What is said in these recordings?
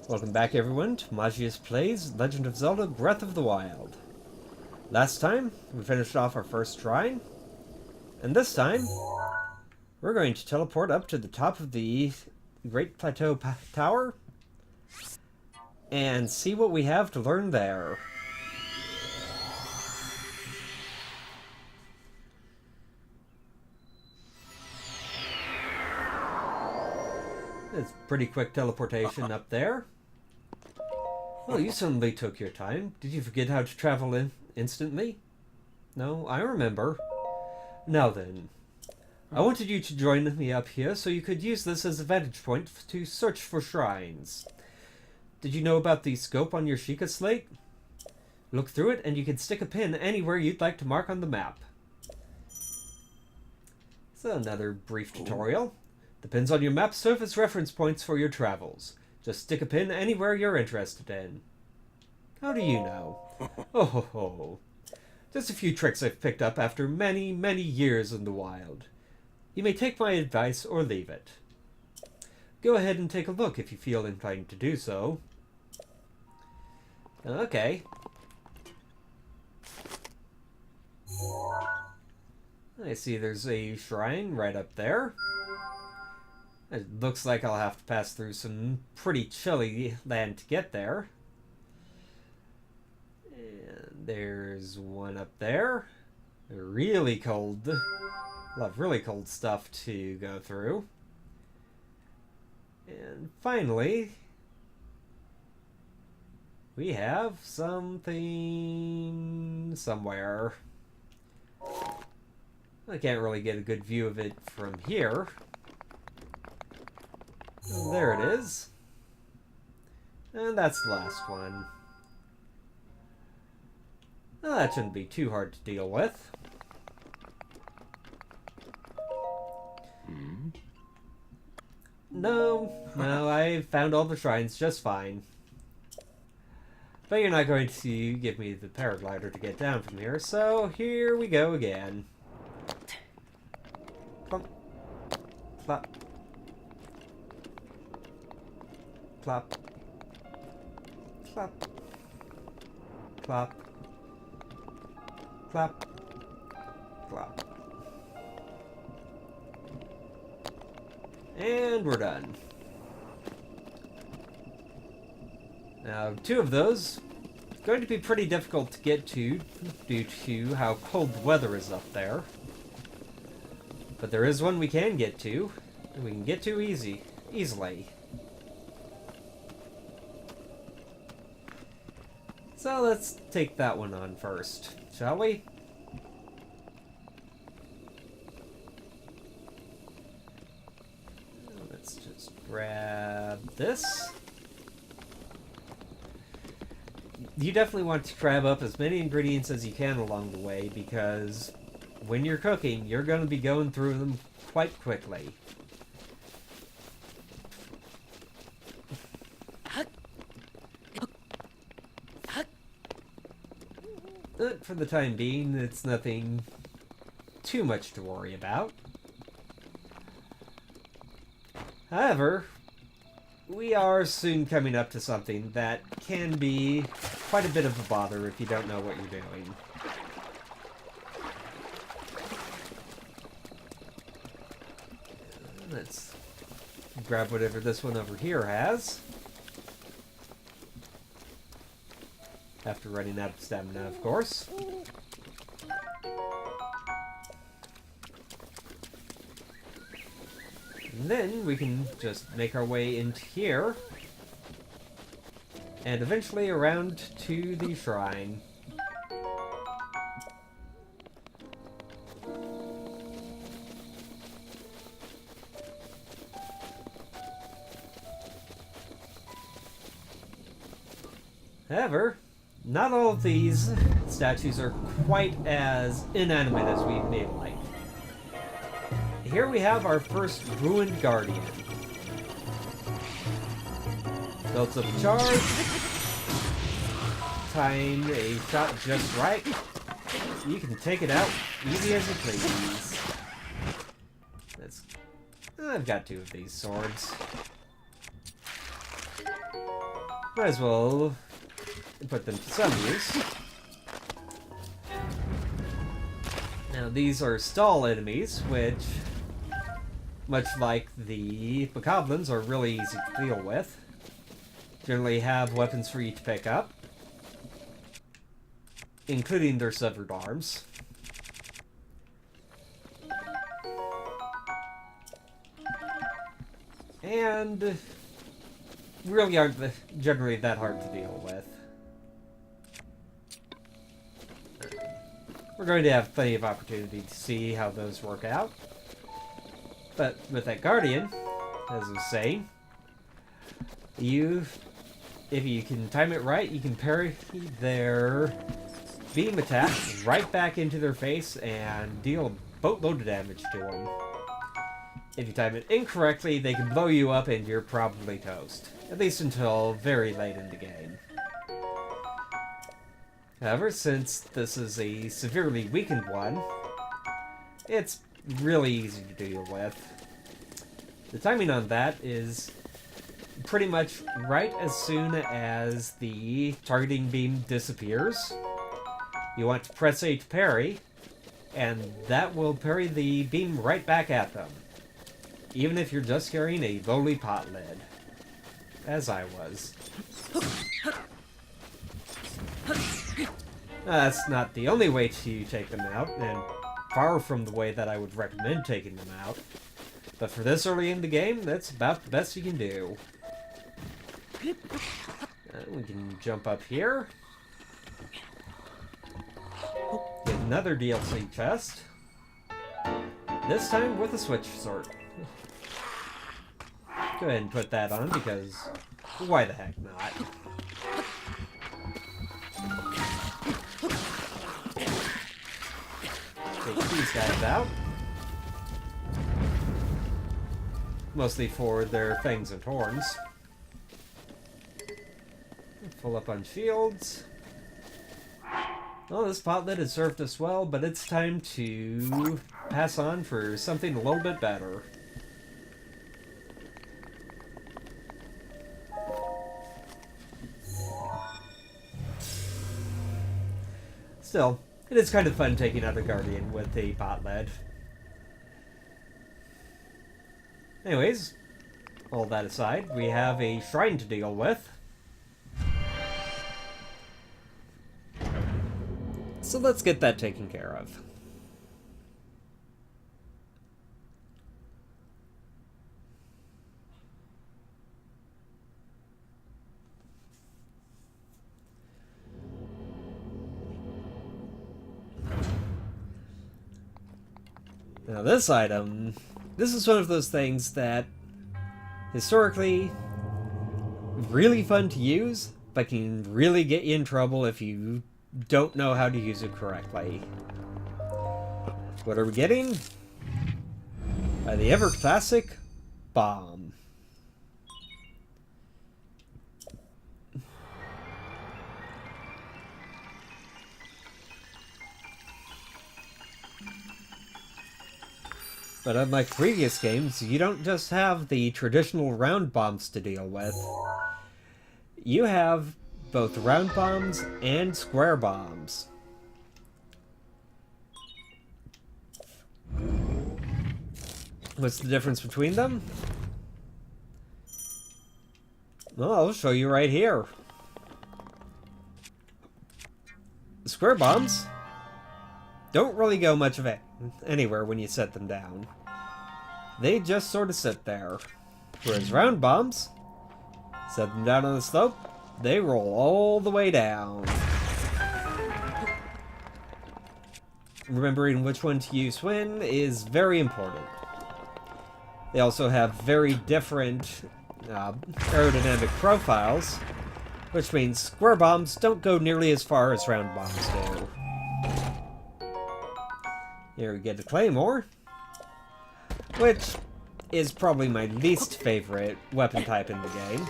Welcome back everyone to Magius Plays Legend of Zelda Breath of the Wild. Last time, we finished off our first shrine, and this time, we're going to teleport up to the top of the Great Plateau Tower and see what we have to learn there. It's pretty quick teleportation up there. Well, you suddenly took your time. Did you forget how to travel instantly? No, I remember. Now then, I wanted you to join me up here so you could use this as a vantage point to search for shrines. Did you know about the scope on your Sheikah slate? Look through it and you can stick a pin anywhere you'd like to mark on the map. So another brief tutorial. The pins on your map serve as reference points for your travels. Just stick a pin anywhere you're interested in. How do you know? Oh ho ho. Just a few tricks I've picked up after many, many years in the wild. You may take my advice or leave it. Go ahead and take a look if you feel inclined to do so. Okay. I see there's a shrine right up there. It looks like I'll have to pass through some pretty chilly land to get there. And there's one up there. Really cold. A lot of really cold stuff to go through. And finally, we have something somewhere. I can't really get a good view of it from here. There it is. And that's the last one. Well, that shouldn't be too hard to deal with. No, I found all the shrines just fine. But you're not going to give me the paraglider to get down from here, so here we go again. Plop. Plop. Plop. Plop. Plop. Plop. Plop. And we're done. Now, two of those are going to be pretty difficult to get to due to how cold the weather is up there. But there is one we can get to, and we can get to easily. So let's take that one on first, shall we? Let's just grab this. You definitely want to grab up as many ingredients as you can along the way, because when you're cooking, you're going to be going through them quite quickly. But for the time being, it's nothing too much to worry about. However, we are soon coming up to something that can be quite a bit of a bother if you don't know what you're doing. Let's grab whatever this one over here has. After running out of stamina, of course. And then we can just make our way into here. And eventually around to the shrine. However, not all of these statues are quite as inanimate as we may like. Here we have our first ruined guardian. Builds up a charge. Timed a shot just right. You can take it out easy as you please. I've got two of these swords. Might as well put them to some use. Now these are stall enemies, which, much like the bokoblins, are really easy to deal with. Generally have weapons for you to pick up, including their severed arms. And really aren't generally that hard to deal with. We're going to have plenty of opportunity to see how those work out. But with that Guardian, as I was saying, if you can time it right, you can parry their beam attack right back into their face and deal a boatload of damage to them. If you time it incorrectly, they can blow you up and you're probably toast. At least until very late in the game. However, since this is a severely weakened one, it's really easy to deal with. The timing on that is pretty much right as soon as the targeting beam disappears. You want to press A to parry, and that will parry the beam right back at them. Even if you're just carrying a lowly pot lid. As I was. That's not the only way to take them out, and far from the way that I would recommend taking them out. But for this early in the game, that's about the best you can do. We can jump up here. Get another DLC chest. This time with a switch sword. Go ahead and put that on, because why the heck not? Take these guys out. Mostly for their fangs and horns. Pull up on shields. Well, this pot lid has served us well, but it's time to pass on for something a little bit better. Still, it is kind of fun taking out a Guardian with the pot lid. Anyways, all that aside, we have a shrine to deal with. So let's get that taken care of. Now this item, this is one of those things that historically really fun to use, but can really get you in trouble if you don't know how to use it correctly. What are we getting? The ever classic bomb. But unlike previous games, you don't just have the traditional round bombs to deal with. You have both round bombs and square bombs. What's the difference between them? Well, I'll show you right here. Square bombs don't really go much of anywhere when you set them down. They just sort of sit there. Whereas round bombs, set them down on the slope, they roll all the way down. Remembering which one to use when is very important. They also have very different aerodynamic profiles, which means square bombs don't go nearly as far as round bombs do. Here we get the claymore, which is probably my least favorite weapon type in the game.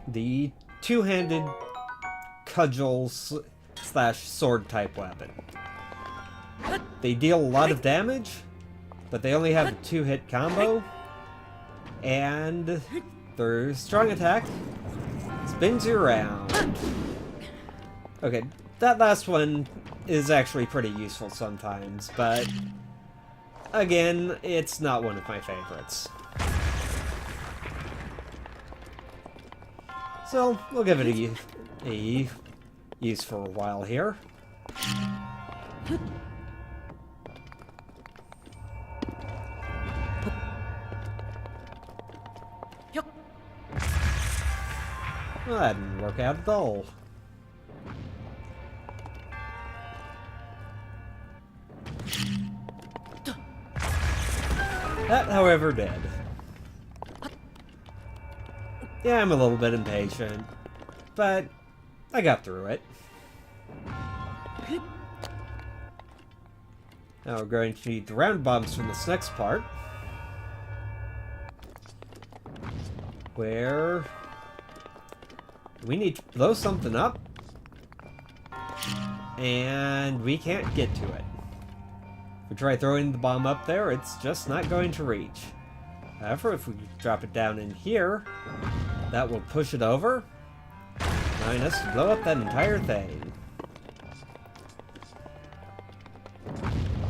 The two-handed cudgel slash sword type weapon. They deal a lot of damage, but they only have a 2-hit combo, And their strong attack spins you around. Okay, that last one is actually pretty useful sometimes, but again, it's not one of my favorites. So, we'll give it a use for a while here. Well, that didn't work out at all. That, however, did. Yeah, I'm a little bit impatient, but I got through it. Now we're going to need the round bombs from this next part, where we need to blow something up, and we can't get to it. If we try throwing the bomb up there, it's just not going to reach. However, if we drop it down in here, that will push it over, allowing us to blow up that entire thing.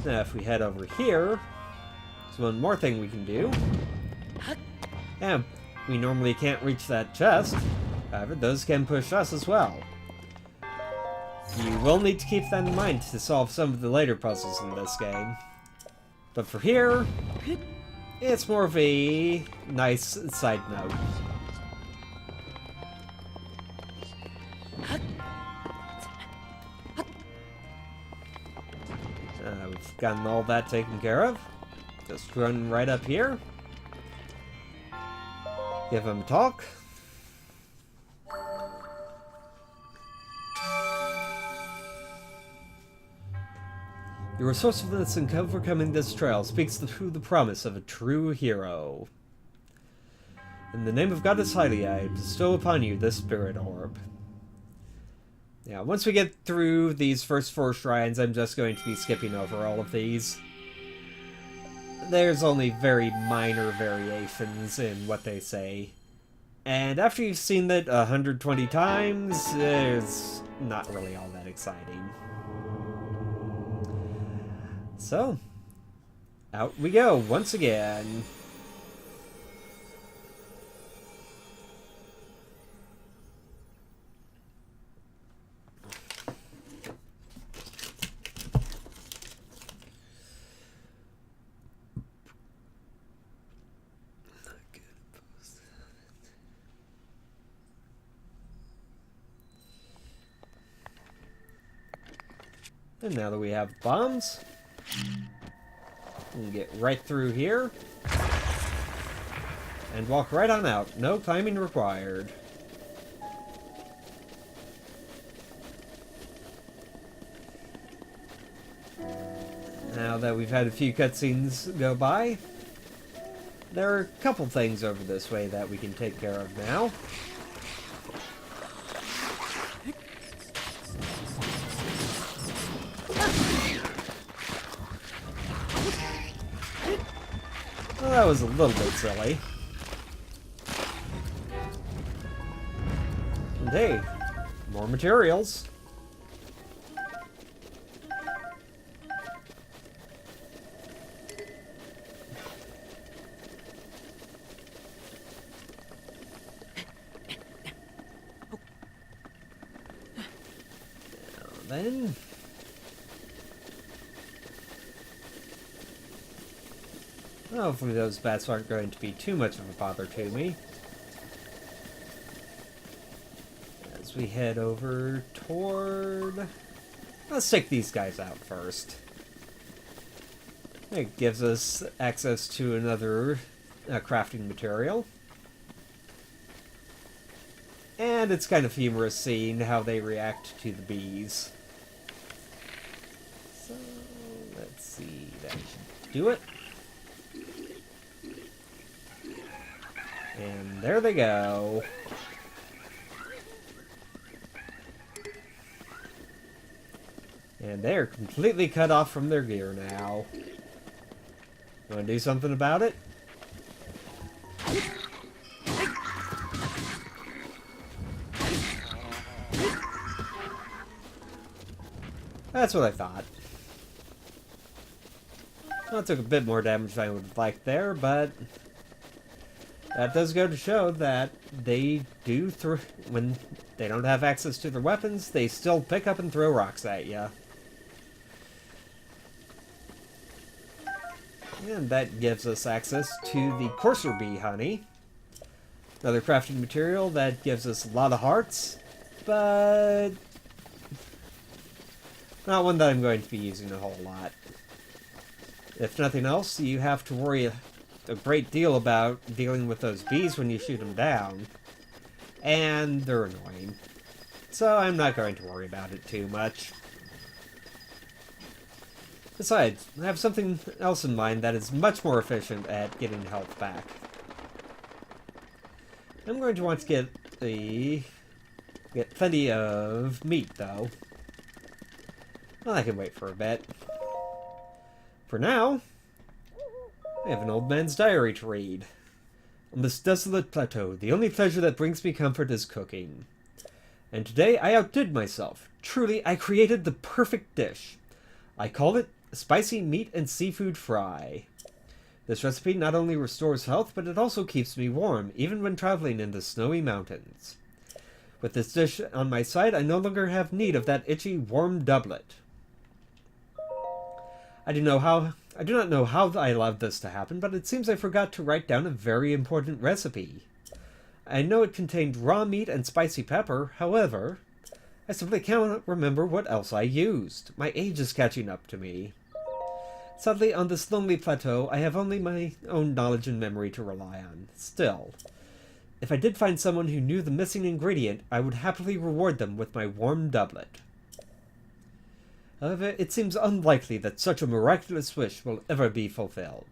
Now, if we head over here, there's one more thing we can do. And we normally can't reach that chest. However, those can push us as well. You will need to keep that in mind to solve some of the later puzzles in this game. But for here, it's more of a nice side note. We've gotten all that taken care of. Just run right up here. Give him a talk. Your resourcefulness in overcoming this trial speaks to the promise of a true hero. In the name of Goddess Hylia, I bestow upon you this spirit orb. Yeah, once we get through these first 4 shrines, I'm just going to be skipping over all of these. There's only very minor variations in what they say. And after you've seen it 120 times, it's not really all that exciting. So, out we go once again. And now that we have bombs, we can get right through here and walk right on out. No climbing required. Now that we've had a few cutscenes go by, there are a couple things over this way that we can take care of now. Well, that was a little bit silly. And hey, more materials. Now then... hopefully those bats aren't going to be too much of a bother to me. As we head over toward... Let's take these guys out first. It gives us access to another crafting material. And it's kind of humorous seeing how they react to the bees. So, let's see. That should do it. And there they go. And they're completely cut off from their gear now. Want to do something about it? That's what I thought. Well, it took a bit more damage than I would have liked there, but that does go to show that they do when they don't have access to their weapons, they still pick up and throw rocks at you. And that gives us access to the courser bee honey. Another crafting material that gives us a lot of hearts, but not one that I'm going to be using a whole lot. If nothing else, you have to worry a great deal about dealing with those bees when you shoot them down. And they're annoying. So I'm not going to worry about it too much. Besides, I have something else in mind that is much more efficient at getting health back. I'm going to want to get plenty of meat, though. Well, I can wait for a bit. For now, I have an old man's diary to read. On this desolate plateau, the only pleasure that brings me comfort is cooking. And today I outdid myself. Truly, I created the perfect dish. I call it spicy meat and seafood fry. This recipe not only restores health, but it also keeps me warm, even when traveling in the snowy mountains. With this dish on my side, I no longer have need of that itchy, warm doublet. I do not know how I allowed this to happen, but it seems I forgot to write down a very important recipe. I know it contained raw meat and spicy pepper, however, I simply cannot remember what else I used. My age is catching up to me. Sadly, on this lonely plateau, I have only my own knowledge and memory to rely on. Still, if I did find someone who knew the missing ingredient, I would happily reward them with my warm doublet. However, it seems unlikely that such a miraculous wish will ever be fulfilled.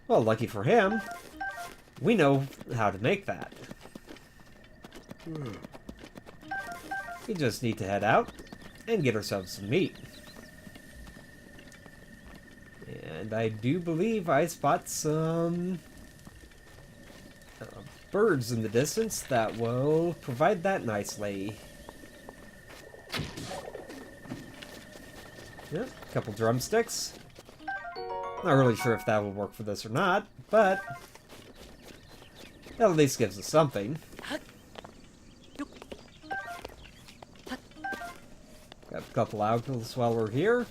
Well, lucky for him, we know how to make that. We just need to head out and get ourselves some meat. And I do believe I spot some birds in the distance that will provide that nicely. Yep, a couple drumsticks. Not really sure if that will work for this or not, but that at least gives us something. Got a couple apples while we're here.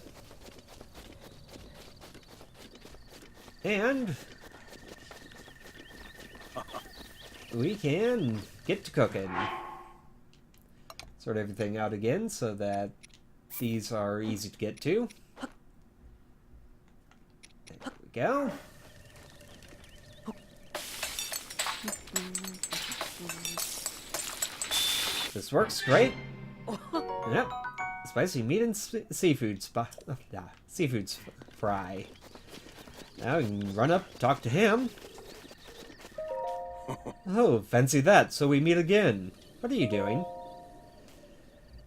And we can get to cooking. Sort everything out again so that these are easy to get to. There we go. This works great. Yep. Spicy meat and seafood fry. Now we can run up, talk to him. Oh, fancy that. So we meet again. What are you doing?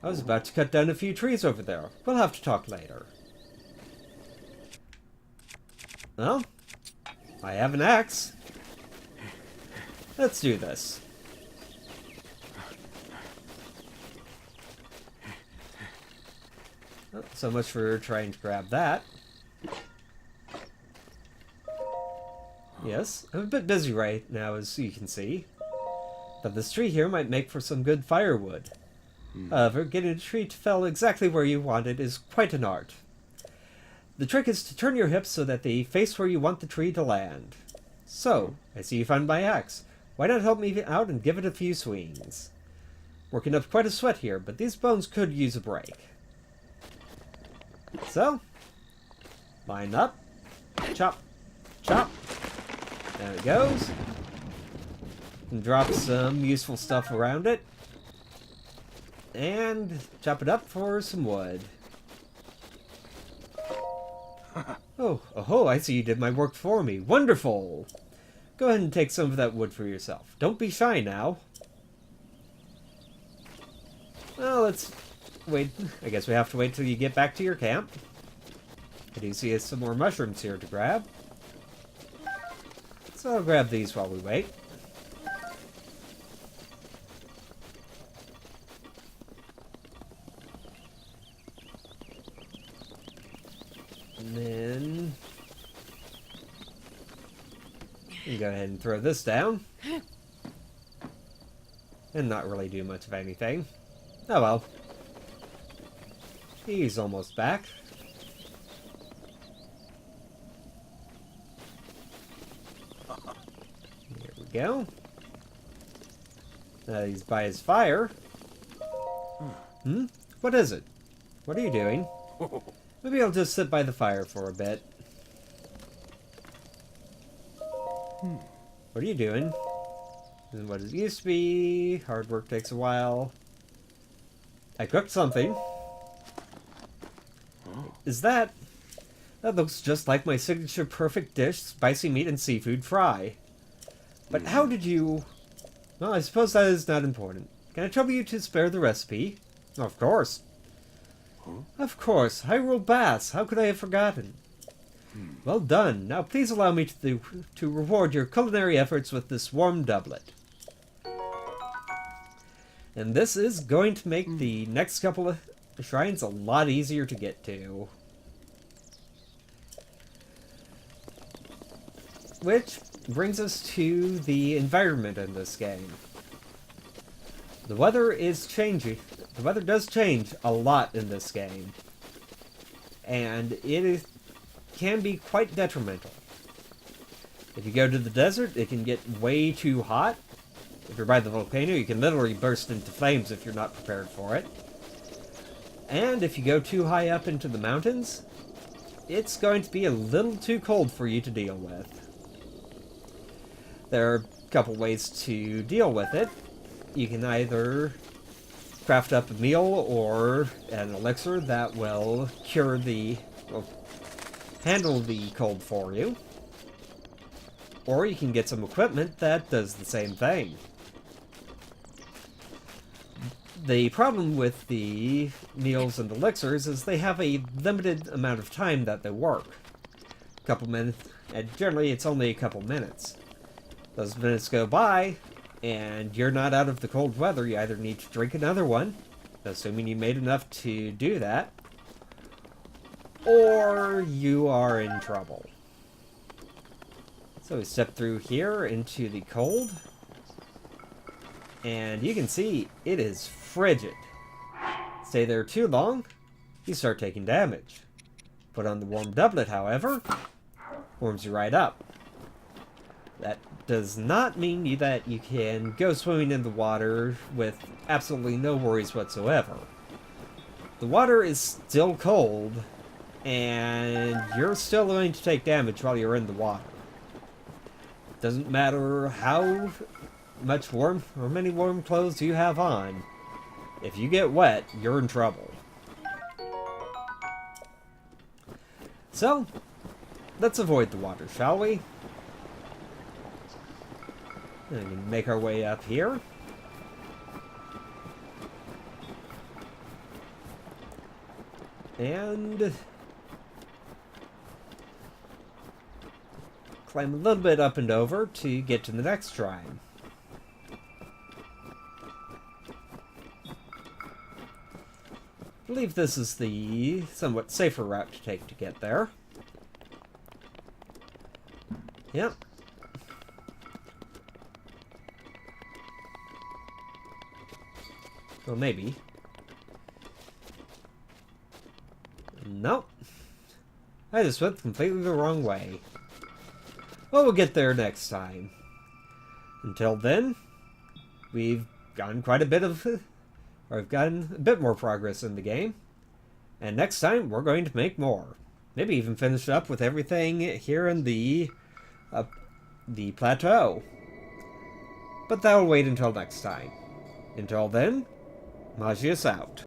I was about to cut down a few trees over there. We'll have to talk later. Well, I have an axe. Let's do this. Oh, so much for trying to grab that. Yes, I'm a bit busy right now, as you can see. But this tree here might make for some good firewood. However, getting a tree to fell exactly where you want it is quite an art. The trick is to turn your hips so that they face where you want the tree to land. So, I see you found my axe. Why not help me out and give it a few swings? Working up quite a sweat here, but these bones could use a break. So, line up, chop, chop. There it goes. And drop some useful stuff around it. And chop it up for some wood. Oh, I see you did my work for me. Wonderful! Go ahead and take some of that wood for yourself. Don't be shy now. Well, let's wait. I guess we have to wait till you get back to your camp. I do see some more mushrooms here to grab. So I'll grab these while we wait. And then you go ahead and throw this down. And not really do much of anything. Oh well. He's almost back. There we go. Now he's by his fire. Hmm? What is it? What are you doing? Maybe I'll just sit by the fire for a bit. What are you doing? Isn't what it used to be. Hard work takes a while. I cooked something. Is that... That looks just like my signature perfect dish, spicy meat and seafood fry. But how did you... Well, I suppose that is not important. Can I trouble you to spare the recipe? Of course. Of course. Hyrule Bass. How could I have forgotten? Well done. Now please allow me to reward your culinary efforts with this warm doublet. And this is going to make the next couple of shrines a lot easier to get to. Which brings us to the environment in this game. The weather is changing. The weather does change a lot in this game. And can be quite detrimental. If you go to the desert, it can get way too hot. If you're by the volcano, you can literally burst into flames if you're not prepared for it. And if you go too high up into the mountains, it's going to be a little too cold for you to deal with. There are a couple ways to deal with it. You can either craft up a meal or an elixir that will handle the cold for you. Or you can get some equipment that does the same thing. The problem with the meals and elixirs is they have a limited amount of time that they work. A couple minutes, and generally it's only a couple minutes. Those minutes go by, and you're not out of the cold weather. You either need to drink another one, assuming you made enough to do that, or you are in trouble. So we step through here into the cold, and you can see it is frigid. Stay there too long, you start taking damage. Put on the warm doublet, however, warms you right up. That does not mean that you can go swimming in the water with absolutely no worries whatsoever. The water is still cold, and you're still going to take damage while you're in the water. Doesn't matter how many warm clothes you have on. If you get wet, you're in trouble. So, let's avoid the water, shall we? And make our way up here. And climb a little bit up and over to get to the next shrine. I believe this is the somewhat safer route to take to get there. Yep. Well, maybe. Nope. I just went completely the wrong way. Well, we'll get there next time. Until then, we've gotten quite a bit of... or we've gotten a bit more progress in the game. And next time, we're going to make more. Maybe even finish up with everything here in the plateau. But that'll wait until next time. Until then, Magius out.